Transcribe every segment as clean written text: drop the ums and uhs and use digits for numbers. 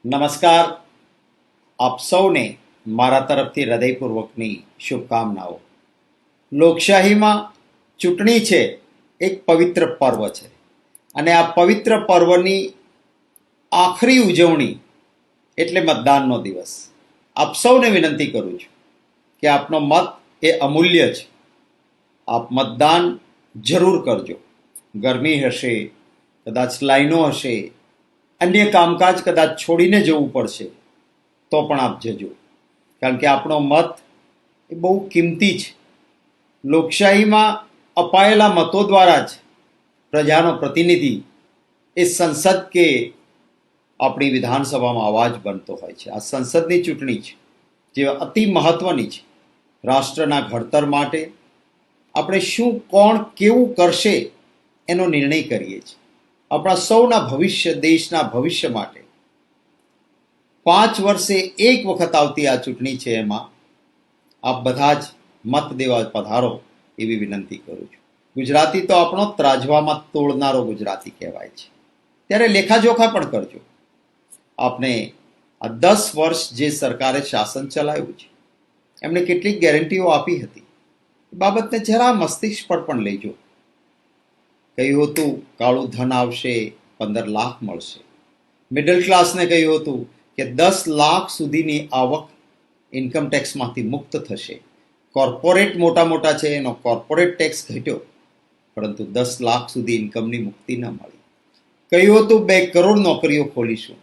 નમસ્કાર. આપ સૌને મારા તરફથી હૃદયપૂર્વકની શુભકામનાઓ. લોકશાહીમાં ચૂંટણી છે એક પવિત્ર પર્વ છે અને આ પવિત્ર પર્વની આખરી ઉજવણી એટલે મતદાનનો દિવસ. આપ સૌને વિનંતી કરું છું કે આપનો મત એ અમૂલ્ય છે. આપ મતદાન જરૂર કરજો. ગરમી હશે, કદાચ લાઈનો હશે, અન્ય કામકાજ કદાચ છોડીને જવું પડશે તો પણ આપ જજો, કારણ કે આપણો મત એ બહુ કિંમતી છે. લોકશાહીમાં અપાયેલા મતો દ્વારા જ પ્રજાનો પ્રતિનિધિ એ સંસદ કે આપણી વિધાનસભામાં અવાજ બનતો હોય છે. આ સંસદની ચૂંટણી છે જે અતિ મહત્વની છે. રાષ્ટ્રના ઘડતર માટે આપણે શું, કોણ કેવું કરશે એનો નિર્ણય કરીએ છીએ. આપણા સૌના ભવિષ્ય, દેશના ભવિષ્ય માટે 5 વર્ષે એક વખત આવતી આ ચૂંટણી છે, એમાં આપ બધા જ મત દેવા પધારો એવી વિનંતી કરું છું. ગુજરાતી તો આપણો ત્રાજવામાં તોડનારો ગુજરાતી કહેવાય છે, ત્યારે લેખાજોખા પણ કરજો. આપને આ 10 વર્ષ જે સરકારે શાસન ચલાવ્યું છે એમણે કેટલીક ગેરંટીઓ આપી હતી, એ બાબતને જરા મસ્તિષ્ક પર પણ લેજો. કહ્યું હતું કાળું ધન આવશે, 15 લાખ મળશે. મિડલ ક્લાસને કહ્યું હતું કે 10 લાખ સુધીની આવક ઇન્કમ ટેક્સમાંથી મુક્ત થશે. કોર્પોરેટ મોટા છે એનો કોર્પોરેટ ટેક્સ ઘટ્યો, પરંતુ 10 લાખ સુધી ઇન્કમની મુક્તિ ન મળી. કહ્યું હતું 2 કરોડ નોકરીઓ ખોલીશું,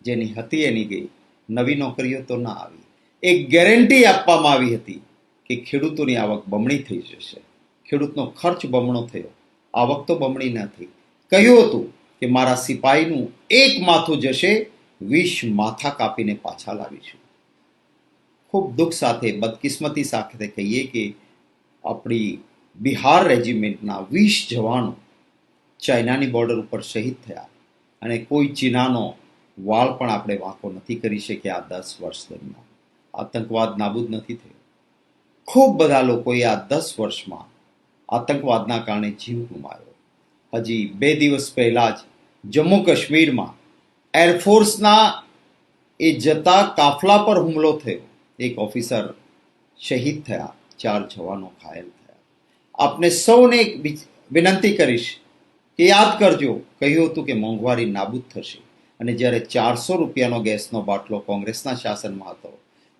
જેની હતી એની ગઈ, નવી નોકરીઓ તો ના આવી. એક ગેરંટી આપવામાં આવી હતી કે ખેડૂતોની આવક બમણી થઈ જશે. ખેડૂતનો ખર્ચ બમણો થયો, આવક તો બમણી ન થઈ. કહ્યું હતું કે મારા સિપાહીનું એક માથું જશે, 20 માથા કાપીને પાછા લાવીશું. ખૂબ દુઃખ સાથે, બદકિસ્મતી સાથે કહીએ કે આપણી બિહાર રેજિમેન્ટના 20 જવાનો ચાઇનાની બોર્ડર ઉપર શહીદ થયા, અને કોઈ ચીનાનો વાળ પણ આપણે વાંકો નથી કરી શક્યા. આ 10 વર્ષ દરમિયાન આતંકવાદ નાબૂદ નથી થયો. ખૂબ બધા લોકોએ આ 10 વર્ષમાં આતંકવાદના કારણે જીવ ગુમાવ્યો. હજી 2 દિવસ પહેલા જ જમ્મુ કાશ્મીરમાં એરફોર્સના એ જતા કાફલા પર હુમલો થયો, એક ઓફિસર શહીદ થયા, 4 જવાનો ઘાયલ થયા. આપને સૌને એક વિનંતી કરીશ કે યાદ કરજો, કહ્યું હતું કે મોંઘવારી નાબૂદ થશે, અને જ્યારે 400 રૂપિયાનો ગેસનો બાટલો કોંગ્રેસના શાસનમાં હતો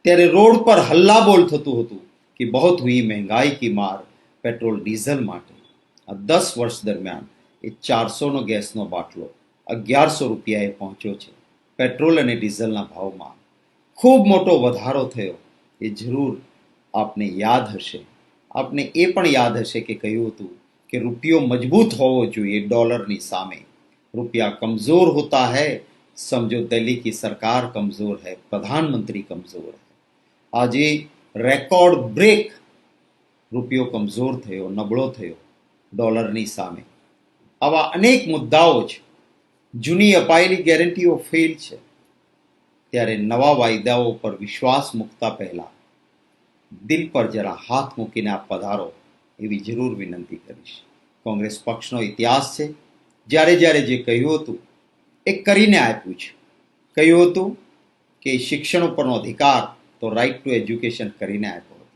ત્યારે રોડ પર હલ્લાબોલ થતું હતું કે બહોત હુઈ મહેંગાઈ કી માર પેટ્રોલ ડીઝલ માટે. આ 10 વર્ષ દરમિયાન એ 400નો ગેસનો બાટલો 1100 રૂપિયાએ પહોંચ્યો છે. પેટ્રોલ અને ડીઝલના ભાવમાં ખૂબ મોટો વધારો થયો. એ જરૂર આપને યાદ હશે. આપને એ પણ યાદ હશે કે કહ્યું હતું કે રૂપિયો મજબૂત હોવો જોઈએ ડોલરની સામે. રૂપિયા કમજોર હોતા હૈ, સમજો દિલ્હી की सरकार कमजोर है, प्रधानमंत्री कमजोर है. આજે રેકોર્ડ બ્રેક રૂપિયો કમજોર થયો, નબળો થયો ડોલરની સામે. આવા અનેક મુદ્દાઓ છે. જૂની અપાયેલી ગેરંટીઓ ફેલ છે, ત્યારે નવા વાયદાઓ પર વિશ્વાસ મૂકતા પહેલા દિલ પર જરા હાથ મૂકીને આપ પધારો એવી જરૂર વિનંતી કરીશ. કોંગ્રેસ પક્ષનો ઇતિહાસ છે, જ્યારે જ્યારે જે કહ્યું હતું એ કરીને આપ્યું છે. કહ્યું હતું કે શિક્ષણ ઉપરનો અધિકાર તો રાઇટ ટુ એજ્યુકેશન કરીને આપ્યો હતો.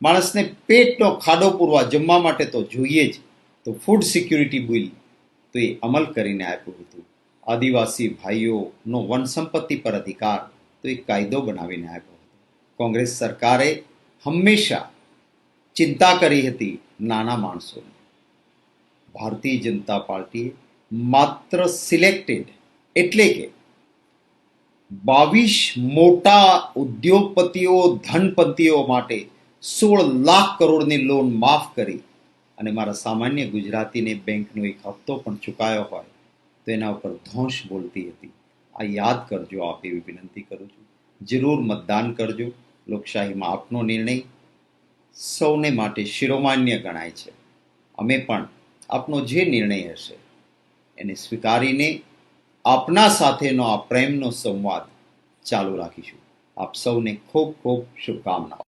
માણસને પેટનો ખાડો પૂરવા જમવા માટે તો જોઈએ જ, તો ફૂડ સિક્યુરિટી બિલ તો એ અમલ કરીને આપ્યું હતું. આદિવાસી ભાઈઓનો વન સંપત્તિ પર અધિકાર તો એક કાયદો બનાવીને આપ્યો હતો. કોંગ્રેસ સરકારે હંમેશા ચિંતા કરી હતી નાના માણસોની. ભારતીય જનતા પાર્ટીએ માત્ર સિલેક્ટેડ, એટલે કે 22 મોટા ઉદ્યોગપતિઓ, ધનપતિઓ માટે 16 લાખ કરોડની લોન માફ કરી, અને મારા સામાન્ય ગુજરાતીને બેંકનો એક હપ્તો પણ ચૂકાયો હોય તો એના ઉપર ધોંશ બોલતી હતી. આ યાદ કરજો, આપ એવી વિનંતી કરું છું. જરૂર મતદાન કરજો. લોકશાહીમાં આપનો નિર્ણય સૌને માટે શિરોમાન્ય ગણાય છે. અમે પણ આપનો જે નિર્ણય હશે એને સ્વીકારીને આપના સાથેનો આ પ્રેમનો સંવાદ ચાલુ રાખીશું. આપ સૌને ખૂબ ખૂબ શુભકામનાઓ.